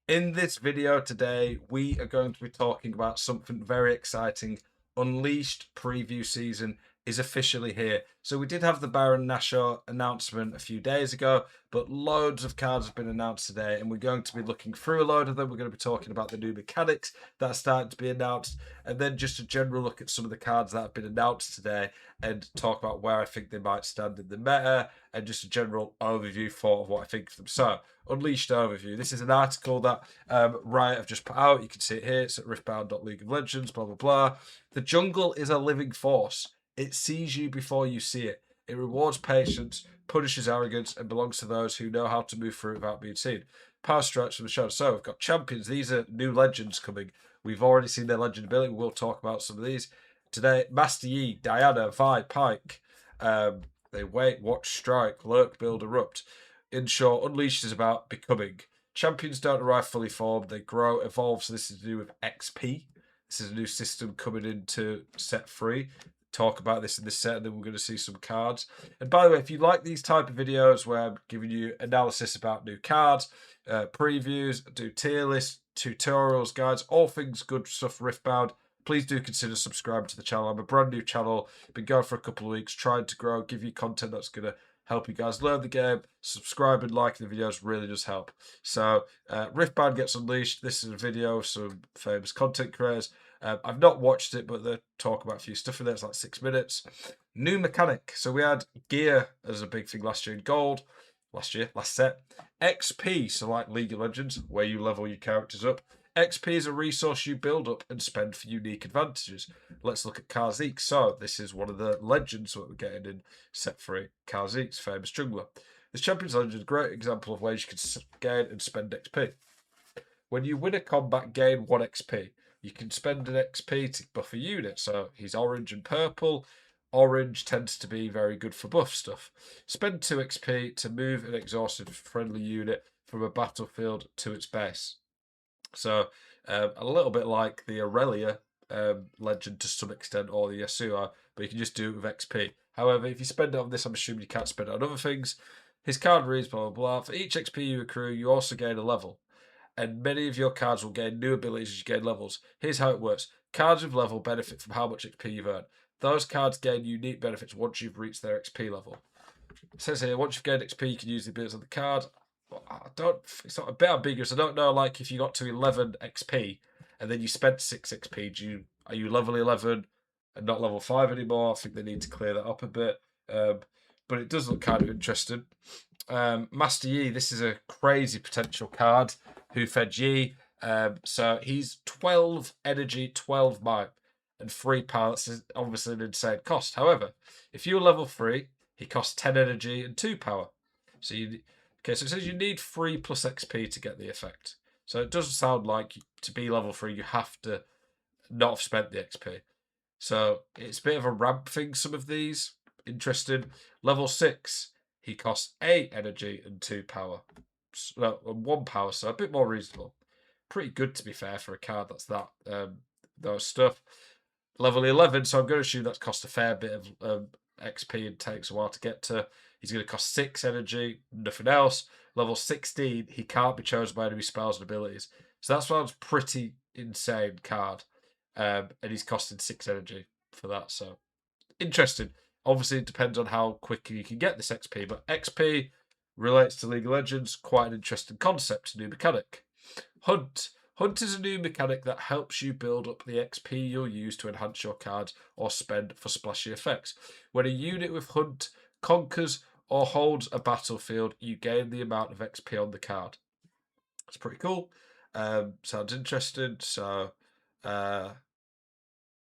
In this video today, we are going to be talking about something very exciting. Unleashed preview season is officially here. So we did have the Baron Nashor announcement a few days ago, but loads of cards have been announced today, and we're going to be looking through a load of them. We're going to be talking about the new mechanics that are starting to be announced, and then just a general look at some of the cards that have been announced today and talk about where I think they might stand in the meta and just a general overview thought of what I think of them. So, Unleashed overview. This is an article that Riot have just put out. You can see it here. It's at riftbound.leagueoflegends, blah, blah, blah. The jungle is a living force. It sees you before you see it. It rewards patience, punishes arrogance, and belongs to those who know how to move through it without being seen. Power strikes from the shadow. So we've got champions. These are new legends coming. We've already seen their legend ability. We'll talk about some of these today. Master Yi, Diana, Vi, Pike. They wait, watch, strike, lurk, build, erupt. In short, Unleashed is about becoming. Champions don't arrive fully formed. They grow, evolve. So this is to do with XP. This is a new system coming into set 3. Talk about this in this set, and then we're going to see some cards. And by the way, if you like these type of videos where I'm giving you analysis about new cards, previews, do tier lists, tutorials, guides, all things good stuff Riftbound, please do consider subscribing to the channel. I'm a brand new channel, been going for a couple of weeks, trying to grow, give you content that's going to help you guys learn the game. Subscribe and liking the videos really does help. So Riftbound gets unleashed. This is a video of some famous content creators. I've not watched it, but they talk about a few stuff in there. It's like 6 minutes. New mechanic. So we had gear as a big thing last year in gold. Last set. XP, so like League of Legends, where you level your characters up. XP is a resource you build up and spend for unique advantages. Let's look at Karzik. So this is one of the legends that we're getting in set 3. Karzik's famous jungler. This Champion's Legend is a great example of ways you can gain and spend XP. When you win a combat, gain 1 XP. You can spend an XP to buff a unit. So he's orange and purple. Orange tends to be very good for buff stuff. Spend 2 XP to move an exhausted friendly unit from a battlefield to its base. So a little bit like the Aurelia legend to some extent, or the Yasuo, but you can just do it with XP. However, if you spend it on this, I'm assuming you can't spend it on other things. His card reads blah blah blah. For each XP you accrue, you also gain a level, and many of your cards will gain new abilities as you gain levels. Here's how it works: cards with level benefit from how much XP you've earned. Those cards gain unique benefits once you've reached their XP level. It says here, once you've gained XP, you can use the abilities on the card. It's not a bit ambiguous. I don't know, like, if you got to 11 XP and then you spent 6 XP, are you level 11 and not level 5 anymore? I think they need to clear that up a bit. But it does look kind of interesting. Master Yi, this is a crazy potential card. Who fed Yi? So he's 12 energy, 12 might, and 3 power. That's obviously an insane cost. However, if you're level 3, he costs 10 energy and 2 power. So okay, so it says you need 3 plus XP to get the effect. So it does sound like to be level 3, you have to not have spent the XP. So it's a bit of a ramp thing, some of these. Interesting. Level 6, he costs 8 energy and 2 power. No, 1 power, so a bit more reasonable. Pretty good, to be fair, for a card that's that, those stuff. Level 11, so I'm going to assume that's cost a fair bit of XP and takes a while to get to. He's going to cost 6 energy, nothing else. Level 16, he can't be chosen by enemy spells and abilities. So that sounds pretty insane card. And he's costing 6 energy for that. So interesting. Obviously, it depends on how quickly you can get this XP. But XP relates to League of Legends. Quite an interesting concept, a new mechanic. Hunt. Hunt is a new mechanic that helps you build up the XP you'll use to enhance your cards or spend for splashy effects. When a unit with Hunt conquers or holds a battlefield, you gain the amount of XP on the card. It's pretty cool. Sounds interesting. So, yeah,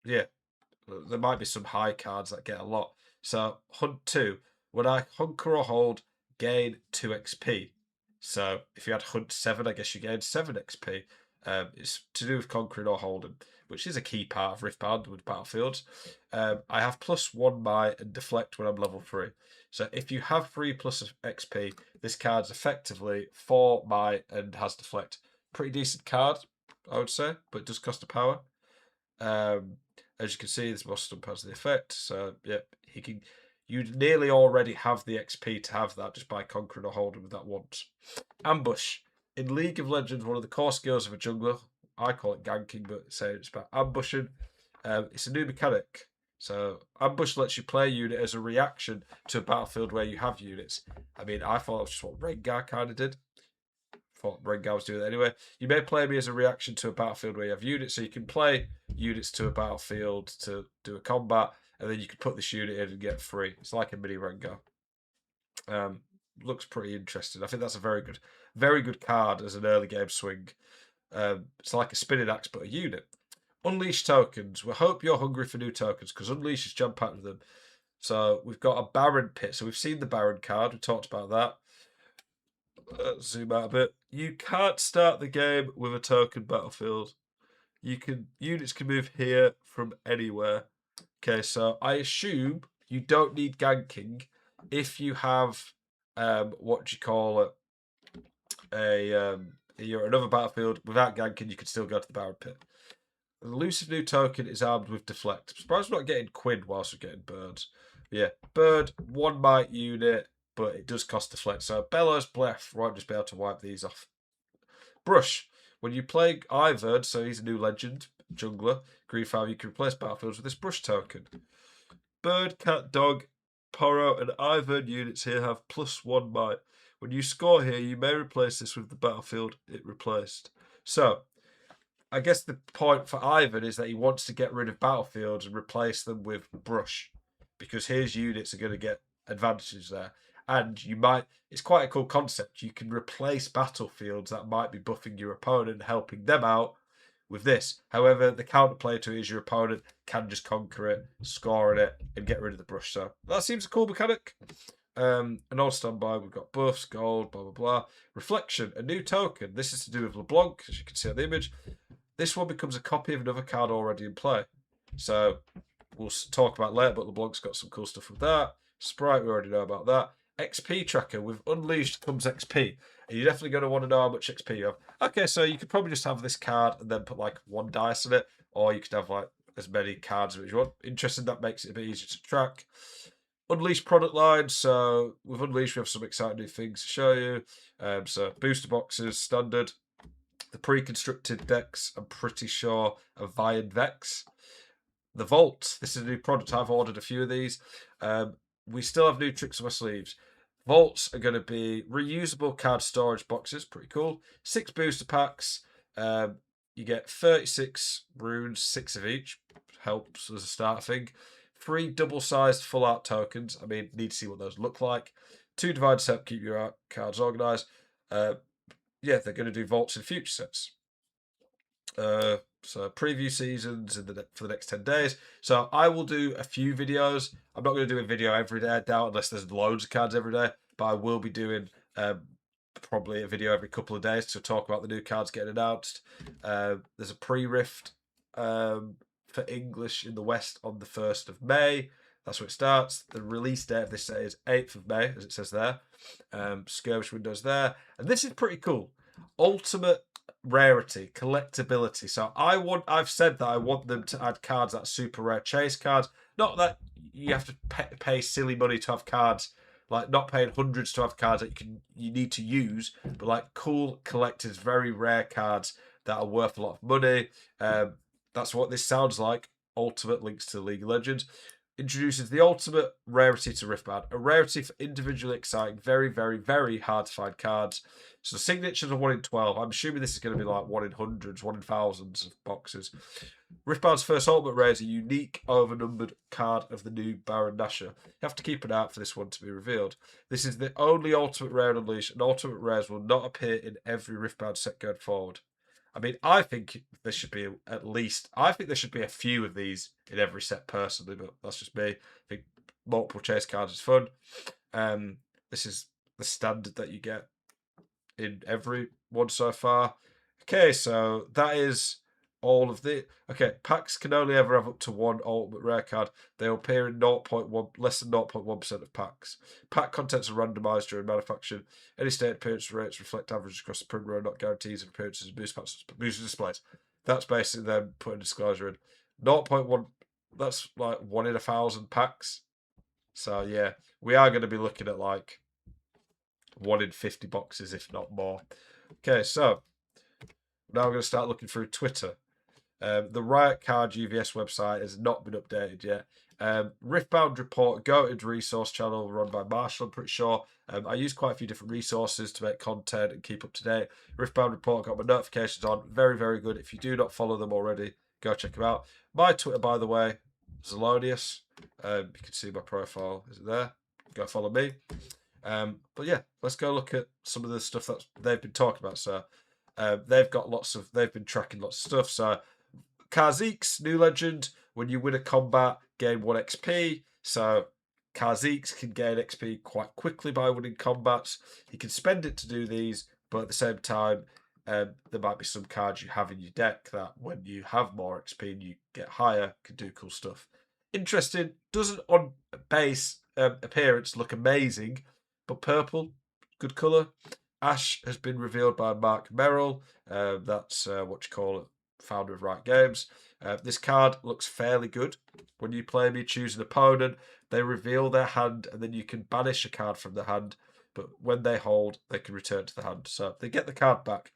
there might be some high cards that get a lot. So, Hunt 2. When I hunker or hold, gain 2 XP. So, if you had Hunt 7, I guess you gain 7 XP. It's to do with conquering or holding, which is a key part of Riftbound with battlefields. I have +1 might and deflect when I'm level 3. So if you have 3 plus XP, this card's effectively 4 might and has deflect. Pretty decent card, I would say, but it does cost a power. As you can see, this boss stump has the effect. So yeah, you nearly already have the XP to have that just by conquering or holding with that once. Ambush. In League of Legends, one of the core skills of a jungler, I call it ganking, but say it's about ambushing. It's a new mechanic. So ambush lets you play a unit as a reaction to a battlefield where you have units. I mean, I thought it was just what Rengar kind of did. Thought Rengar was doing it anyway. You may play me as a reaction to a battlefield where you have units, so you can play units to a battlefield to do a combat, and then you can put this unit in and get free. It's like a mini Rengar. Looks pretty interesting. I think that's a very good card as an early game swing. It's like a spinning axe, but a unit. Unleash tokens. We hope you're hungry for new tokens because Unleash is jump packed with them. So we've got a Baron pit. So we've seen the Baron card. We talked about that. Let's zoom out a bit. You can't start the game with a token battlefield. Units can move here from anywhere. Okay, so I assume you don't need ganking if you have what do you call it? You're another battlefield without ganking, you can still go to the Baron pit. The elusive new token is armed with deflect. I'm surprised we're not getting Quinn whilst we're getting birds. Yeah, bird, 1 might unit, but it does cost deflect. So Bellows Blef won't just be able to wipe these off. Brush. When you play Ivern, so he's a new legend, jungler, green 5, you can replace battlefields with this brush token. Bird, cat, dog, Poro, and Ivern units here have +1 might. When you score here, you may replace this with the battlefield it replaced. So, I guess the point for Ivern is that he wants to get rid of battlefields and replace them with brush, because his units are going to get advantages there. And it's quite a cool concept. You can replace battlefields that might be buffing your opponent and helping them out with this. However, the counterplay to it is your opponent can just conquer it, score on it, and get rid of the brush. So that seems a cool mechanic. And on standby, we've got buffs, gold, blah, blah, blah. Reflection, a new token. This is to do with LeBlanc, as you can see on the image. This one becomes a copy of another card already in play. So we'll talk about later, but LeBlanc's got some cool stuff with that. Sprite, we already know about that. XP tracker. With Unleashed comes XP. And you're definitely going to want to know how much XP you have. Okay, so you could probably just have this card and then put like 1 dice in it. Or you could have like as many cards as you want. Interesting, that makes it a bit easier to track. Unleashed product line. So with Unleashed, we have some exciting new things to show you. So booster boxes, standard. The pre-constructed decks, I'm pretty sure, are Viand Vex. The Vault. This is a new product. I've ordered a few of these. We still have new tricks on my sleeves. Vaults are going to be reusable card storage boxes. Pretty cool. 6 booster packs. You get 36 runes, 6 of each. Helps as a start thing. 3 double-sized full art tokens. I mean, need to see what those look like. 2 divide set, keep your cards organised. Yeah, they're going to do vaults in future sets. So preview seasons for the next 10 days. So I will do a few videos. I'm not going to do a video every day, I doubt, unless there's loads of cards every day. But I will be doing probably a video every couple of days to talk about the new cards getting announced. There's a pre-rift for English in the West on the 1st of May. That's where it starts. The release date of this set is 8th of May, as it says there. Skirmish windows there. And this is pretty cool. Ultimate rarity, collectability. So I've said that I want them to add cards that are super rare chase cards. Not that you have to pay silly money to have cards, like not paying hundreds to have cards that you need to use, but like cool collectors, very rare cards that are worth a lot of money. That's what this sounds like. Ultimate links to League of Legends. Introduces the ultimate rarity to Riftbound. A rarity for individually exciting, very, very, very hard to find cards. So the signatures are 1 in 12. I'm assuming this is going to be like 1 in hundreds, 1 in thousands of boxes. Riftbound's first ultimate rare is a unique overnumbered card of the new Baron Nashor. You have to keep an eye out for this one to be revealed. This is the only ultimate rare in Unleashed, and ultimate rares will not appear in every Riftbound set going forward. I mean, I think there should be a few of these in every set personally, but that's just me. I think multiple chase cards is fun. This is the standard that you get in every one so far. Okay, so that is all of the... Okay, packs can only ever have up to 1 ultimate rare card. They will appear in less than 0.1% of packs. Pack contents are randomised during manufacture. Any state appearance rates reflect averages across the print row, not guarantees of appearances and booster displays. That's basically them putting disclosure in. 0.1, that's like 1 in 1,000 packs. So yeah, we are going to be looking at like 1 in 50 boxes, if not more. Okay, so now we're going to start looking through Twitter. The Riot Card UVS website has not been updated yet. Riftbound Report, goated resource channel run by Marshall, I'm pretty sure. I use quite a few different resources to make content and keep up to date. Riftbound Report, got my notifications on. Very, very good. If you do not follow them already, go check them out. My Twitter, by the way, Zelonius. You can see my profile. Is it there? Go follow me. But yeah, let's go look at some of the stuff that they've been talking about. So they've been tracking lots of stuff. So Kha'Zix, new legend. When you win a combat, gain 1 XP. So Kha'Zix can gain XP quite quickly by winning combats. You can spend it to do these, but at the same time, there might be some cards you have in your deck that when you have more XP and you get higher, can do cool stuff. Interesting. Doesn't on base appearance look amazing, but purple, good colour. Ash has been revealed by Mark Merrill. That's what you call it, founder of Riot Games. This card looks fairly good. When you play me, choose an opponent, they reveal their hand, and then you can banish a card from the hand. But when they hold, they can return to the hand. So they get the card back.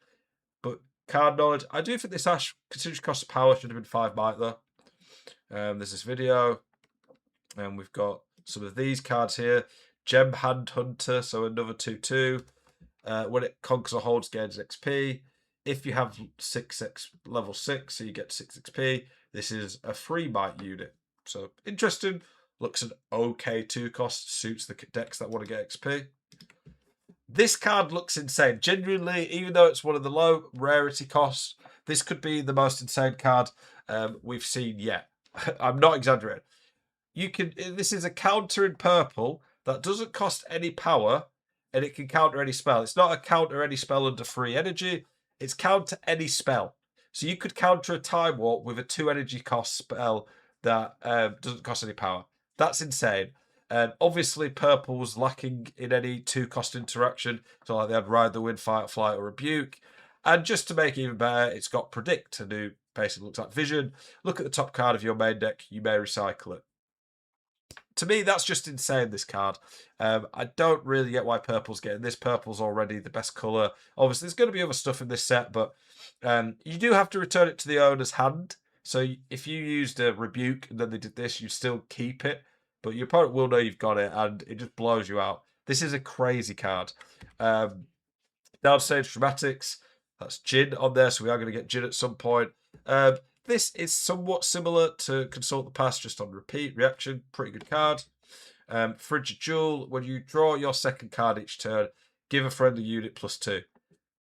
But card knowledge, I do think this Ash, considering cost of power, should have been 5 might though. There's this video, and we've got some of these cards here. Gem Hand Hunter, so another 2/2. When it conquers or holds, gains XP. If you have level 6, so you get 6 XP. This is a free might unit. So interesting. Looks an okay 2 cost. Suits the decks that want to get XP. This card looks insane. Genuinely, even though it's one of the low rarity costs, this could be the most insane card we've seen yet. I'm not exaggerating. This is a counter in purple that doesn't cost any power, and it can counter any spell. It's not a counter any spell under free energy. It's counter any spell. So you could counter a Time Warp with a 2 energy cost spell that doesn't cost any power. That's insane. Obviously, purple's lacking in any 2 cost interaction. So like they had Ride the Wind, Fight, Flight, or Rebuke. And just to make it even better, it's got Predict, and who basically looks like Vision. Look at the top card of your main deck. You may recycle it. To me, that's just insane, this card. I don't really get why purple's getting this. Purple's already the best colour. Obviously, there's going to be other stuff in this set, but you do have to return it to the owner's hand. So if you used a Rebuke and then they did this, you'd still keep it. But your opponent will know you've got it, and it just blows you out. This is a crazy card. Downstage Dramatics. That's Jin on there, so we are going to get Jin at some point. This is somewhat similar to Consult the Past, just on repeat reaction. Pretty good card. Frigid Jewel. When you draw your second card each turn, give a friendly unit +2.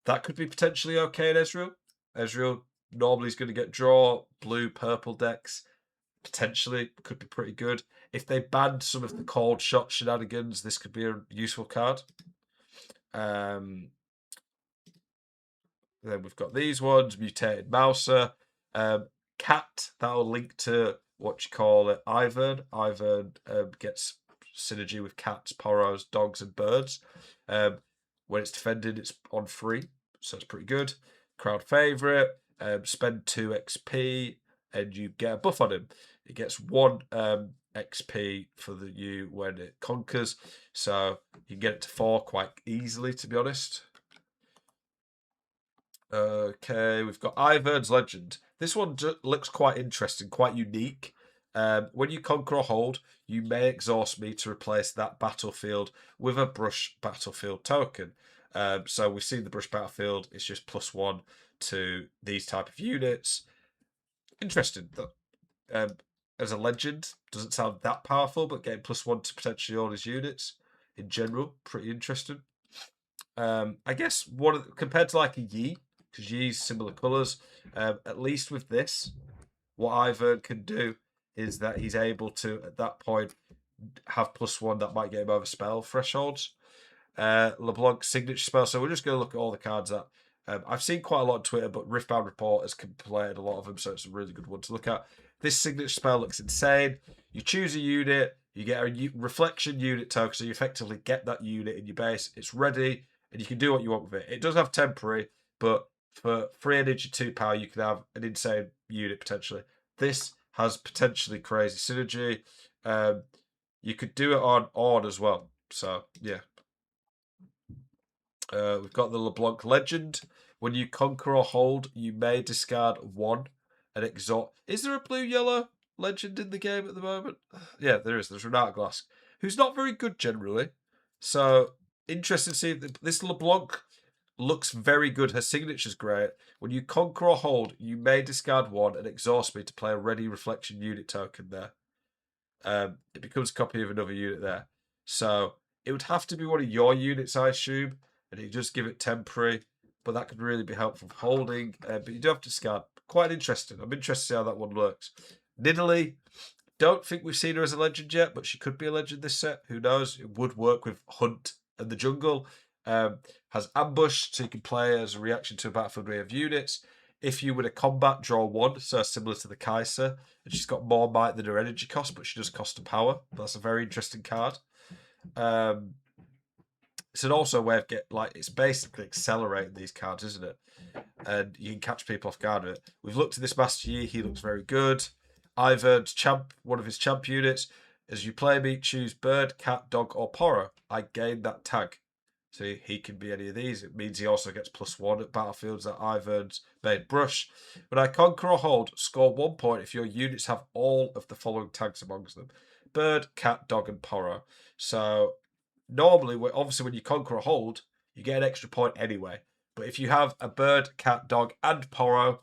That could be potentially okay in Ezreal. Ezreal normally is going to get draw, blue, purple decks. Potentially could be pretty good. If they banned some of the cold shot shenanigans, this could be a useful card. Then we've got these ones, Mutated Mouser. Cat, that'll link to what you call it, Ivern. Ivern gets synergy with cats, poros, dogs, and birds. When it's defended, it's on free, so it's pretty good. Crowd favourite. Spend 2 XP, and you get a buff on him. It gets 1 XP for you when it conquers, so you can get it to 4 quite easily, to be honest. Okay, we've got Ivern's Legend. This one looks quite interesting, quite unique. When you conquer or hold, you may exhaust me to replace that battlefield with a brush battlefield token. So we see the brush battlefield, it's just +1 to these type of units. Interesting. As a legend, doesn't sound that powerful, but getting +1 to potentially all his units in general, pretty interesting. I guess compared to like a Yi, because Yi's similar colours, at least with this, what Ivern can do is that he's able to, at that point, have +1 that might get him over spell thresholds. LeBlanc signature spell. So we're just going to look at all the cards that I've seen quite a lot on Twitter, but Riftbound Report has completed a lot of them, so it's a really good one to look at. This signature spell looks insane. You choose a unit, you get a reflection unit token, so you effectively get that unit in your base. It's ready, and you can do what you want with it. It does have temporary, but for 3 energy, 2 power, you can have an insane unit potentially. This has potentially crazy synergy. You could do it on as well. So yeah. We've got the LeBlanc Legend. When you conquer or hold, you may discard 1 and exalt. Is there a blue-yellow legend in the game at the moment? Yeah, there is. There's Renata Glass, who's not very good generally. So, interesting to see. This LeBlanc looks very good. Her signature's great. When you conquer or hold, you may discard 1 and exhaust me to play a ready reflection unit token there. It becomes a copy of another unit there. So it would have to be one of your units, I assume, and you just give it temporary. But that could really be helpful for holding. But you do have to discard. Quite interesting. I'm interested to see how that one works. Nidalee, don't think we've seen her as a legend yet, but she could be a legend this set. Who knows? It would work with Hunt and the Jungle. Has Ambush, so you can play as a reaction to a battlefield way of units. If you win a combat, draw 1, so similar to the Kaiser. And she's got more might than her energy cost, but she does cost a power. That's a very interesting card. It's also a way of it's basically accelerating these cards, isn't it? And you can catch people off guard with it. We've looked at this Master Yi, he looks very good. I've earned one of his champ units. As you play me, choose bird, cat, dog, or poro. I gain that tag. So he can be any of these. It means he also gets +1 at battlefields that I've earned made brush. When I conquer or hold, score 1 point if your units have all of the following tags amongst them: bird, cat, dog, and poro. So normally, obviously, when you conquer or hold, you get an extra point anyway. But if you have a bird, cat, dog, and poro,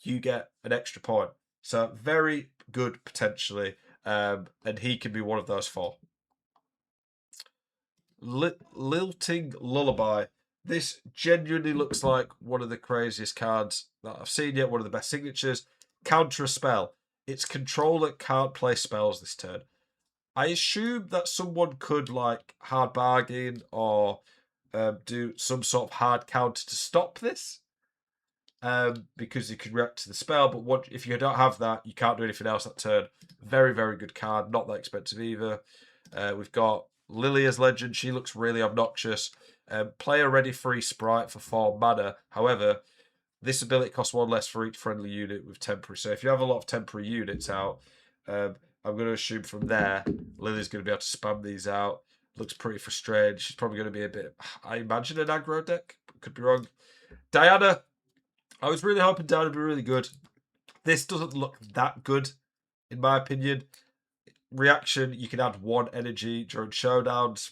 you get an extra point. So very good potentially. And he can be one of those 4. Lilting Lullaby. This genuinely looks like one of the craziest cards that I've seen yet. One of the best signatures. Counter a spell. Its controller can't play spells this turn. I assume that someone could hard bargain or do some sort of hard counter to stop this. Because you can react to the spell, but if you don't have that, you can't do anything else that turn. Very, very good card. Not that expensive either. We've got Lily as legend. She looks really obnoxious. Play a ready free sprite for 4 mana. However, this ability costs 1 less for each friendly unit with temporary. So if you have a lot of temporary units out, I'm going to assume from there, Lily's going to be able to spam these out. Looks pretty frustrated. She's probably going to be a bit, I imagine, an aggro deck. Could be wrong. Diana. I was really hoping Diana would be really good. This doesn't look that good, in my opinion. Reaction, you can add 1 energy during showdowns.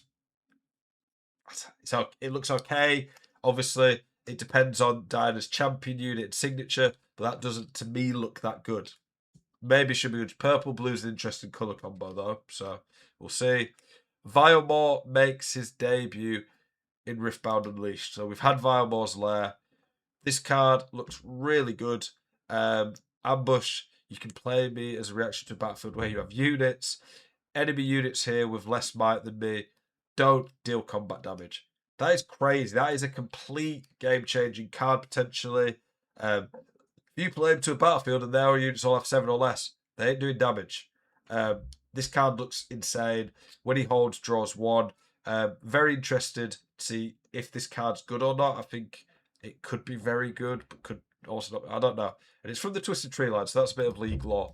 So it looks okay. Obviously, it depends on Diana's champion unit and signature, but that doesn't, to me, look that good. Maybe should be good. Purple blue's an interesting colour combo, though, so we'll see. Vilemore makes his debut in Riftbound Unleashed. So we've had Vilemore's Lair. This card looks really good. Ambush, you can play me as a reaction to a battlefield where you have units. Enemy units here with less might than me don't deal combat damage. That is crazy. That is a complete game-changing card, potentially. If you play him to a battlefield and their units all have 7 or less, they ain't doing damage. This card looks insane. When he holds, draws 1. Very interested to see if this card's good or not. I think it could be very good, but could also not. I don't know. And it's from the Twisted Tree line, so that's a bit of league lore.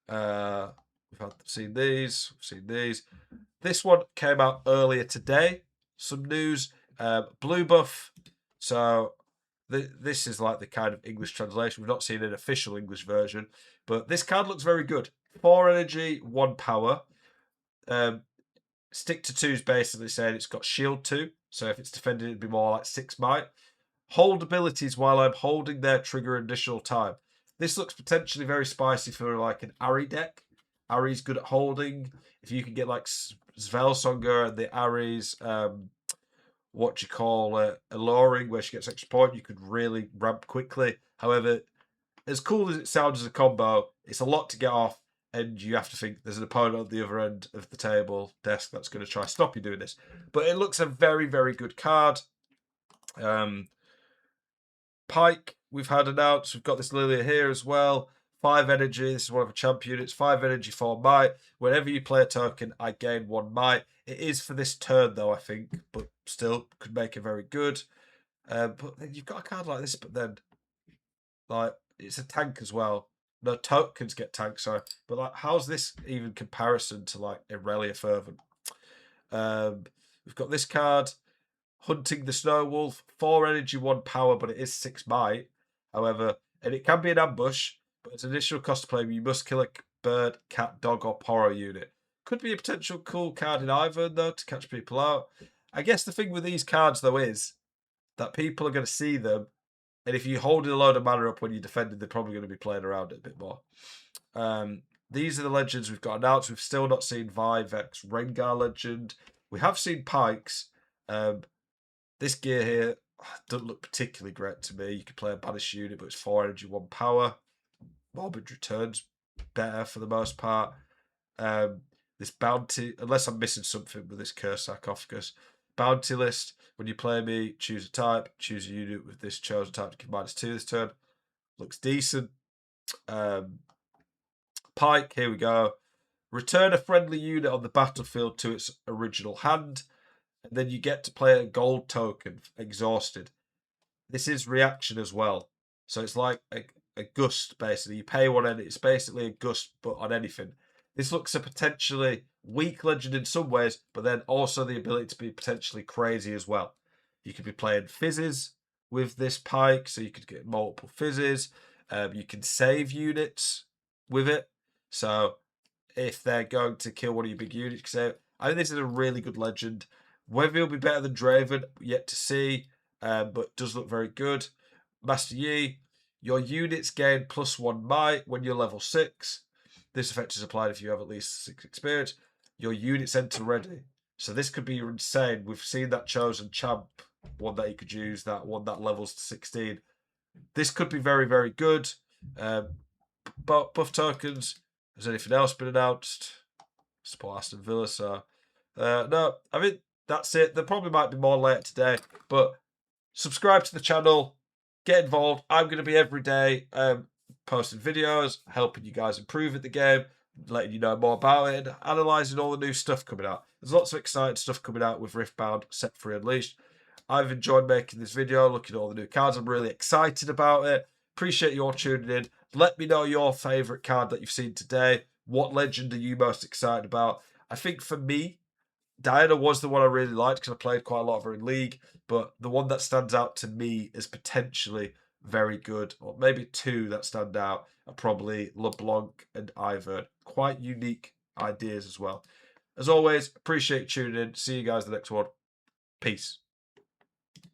We've seen these. We've seen these. This one came out earlier today. Some news. Blue buff. So this is like the kind of English translation. We've not seen an official English version, but this card looks very good. 4 energy, 1 power. Stick to 2's basically saying it's got shield 2. So if it's defended, it'd be more like 6 might. Hold abilities while I'm holding their trigger additional time. This looks potentially very spicy for like an Ari deck. Ari's good at holding. If you can get like Svelsonger and the Ari's, alluring, where she gets extra point, you could really ramp quickly. However, as cool as it sounds as a combo, it's a lot to get off, and you have to think there's an opponent at the other end of the table desk that's going to try to stop you doing this. But it looks a very, very good card. Pike, we've had announced. We've got this Lilia here as well. 5 energy. This is one of the champ units. 5 energy, 4 might. Whenever you play a token, I gain 1 might. It is for this turn, though, I think, but still could make it very good. But then you've got a card like this, but then it's a tank as well. No, tokens get tanked, sorry. But how's this even comparison to Irelia Fervent? We've got this card. Hunting the Snow Wolf, 4 energy, 1 power, but it is 6 might. However, and it can be an ambush, but it's an additional cost to play. You must kill a bird, cat, dog, or poro unit. Could be a potential cool card in Ivern, though, to catch people out. I guess the thing with these cards, though, is that people are going to see them, and if you hold a load of mana up when you're defending, they're probably going to be playing around it a bit more. These are the legends we've got announced. We've still not seen Vivex Rengar legend. We have seen Pikes. This gear here doesn't look particularly great to me. You could play a banish unit, but it's 4 energy, 1 power. Morbid returns better for the most part. This bounty, unless I'm missing something with this Curse Sarcophagus. Bounty list, when you play me, choose a type, choose a unit with this chosen type to give -2 this turn. Looks decent. Pike, here we go. Return a friendly unit on the battlefield to its original hand. And then you get to play a gold token, exhausted. This is reaction as well. So it's like a gust, basically. You pay one, and it's basically a gust, but on anything. This looks a potentially weak legend in some ways, but then also the ability to be potentially crazy as well. You could be playing fizzes with this Pike, so you could get multiple fizzes. You can save units with it. So if they're going to kill one of your big units, you can save it. I think this is a really good legend. Whether he'll be better than Draven, yet to see, but does look very good. Master Yi, your units gain +1 might when you're level 6. This effect is applied if you have at least 6 experience. Your units enter ready. So this could be insane. We've seen that chosen champ one that you could use, that one that levels to 16. This could be very, very good. But buff tokens. Has anything else been announced? Support Aston Villa, so no, I mean that's it. There probably might be more later today, but subscribe to the channel, get involved. I'm going to be every day posting videos, helping you guys improve at the game, letting you know more about it, and analysing all the new stuff coming out. There's lots of exciting stuff coming out with Riftbound Set 3 Unleashed. I've enjoyed making this video, looking at all the new cards. I'm really excited about it. Appreciate you all tuning in. Let me know your favourite card that you've seen today. What legend are you most excited about? I think for me, Diana was the one I really liked because I played quite a lot of her in League, but the one that stands out to me is potentially very good, or maybe 2 that stand out are probably LeBlanc and Ivern. Quite unique ideas as well. As always, appreciate you tuning in. See you guys in the next one. Peace.